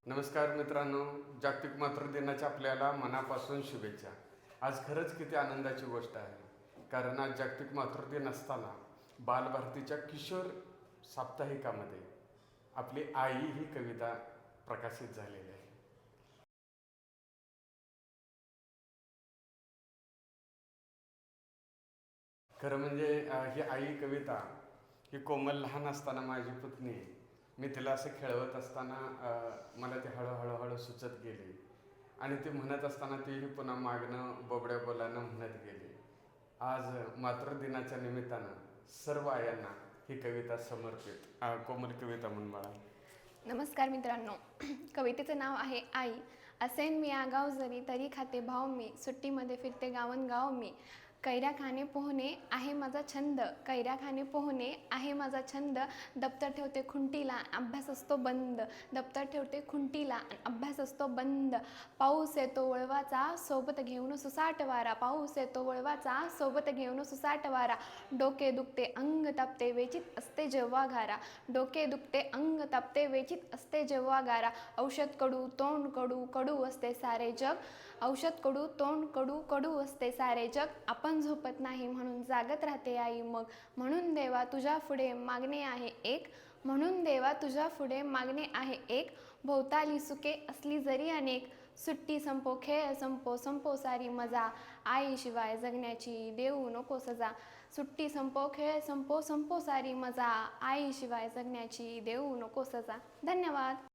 नमस्कार मित्रांनो, जागतिक मातृ दिनाच्या आपल्याला मनापासून शुभेच्छा. आज खरंच किती आनंदाची गोष्ट आहे, कारण आज जागतिक मातृदिन असताना बालभारतीच्या किशोर साप्ताहिकामध्ये आपली आई ही कविता प्रकाशित झालेली आहे. खरं म्हणजे ही आई कविता ही कोमल लहान असताना माझी पुतणी, मी तिला असं खेळवत असताना मला ती हळूहळू सुचत गेली आणि ती म्हणत असताना तीही पुन्हा मागणं बोबड्या बोलानं म्हणत गेली. आज मातृदिनाच्या निमित्तानं सर्व आयांना ही कविता समर्पित. कोमल कविता म्हण बाळा. नमस्कार मित्रांनो. कवितेचं नाव आहे आई. असेन मी आगाव जरी तरी खाते भाव मी, सुट्टीमध्ये फिरते गावनगाव मी. कैऱ्या खाणे पोहणे आहे माझा छंद, कैऱ्या खाणे पोहणे आहे माझा छंद. दप्तर ठेवते खुंटीला, अभ्यास असतो बंद, दप्तर ठेवते खुंटीला अभ्यास असतो बंद. पाऊस येतो वळवाचा सोबत घेऊन सुसाट वारा, पाऊस येतो वळवाचा सोबत घेऊन सुसाट वारा. डोके दुखते अंग तापते वेचित असते जेव्हा घारा, डोके दुखते अंग तापते वेचित असते जेव्हा गारा. औषध कडू तोंड कडू कडू असते सारे जग, औषध कडू तोंड कडू कडू असते सारे जग. आपण झोपत नाही म्हणून जागत राहते आई मग, म्हणून देवा तुझ्या पुढे मागणे आहे एक, म्हणून देवा तुझ्या पुढे मागणे आहे एक. भोवताली सुखे असली जरी अनेक, सुट्टी संपो खेळ संपो संपो सारी मजा, आईशिवाय जगण्याची देऊ नको सजा. सुट्टी संपो खेळ संपो संपो सारी मजा, आईशिवाय जगण्याची देऊ नको सजा. धन्यवाद.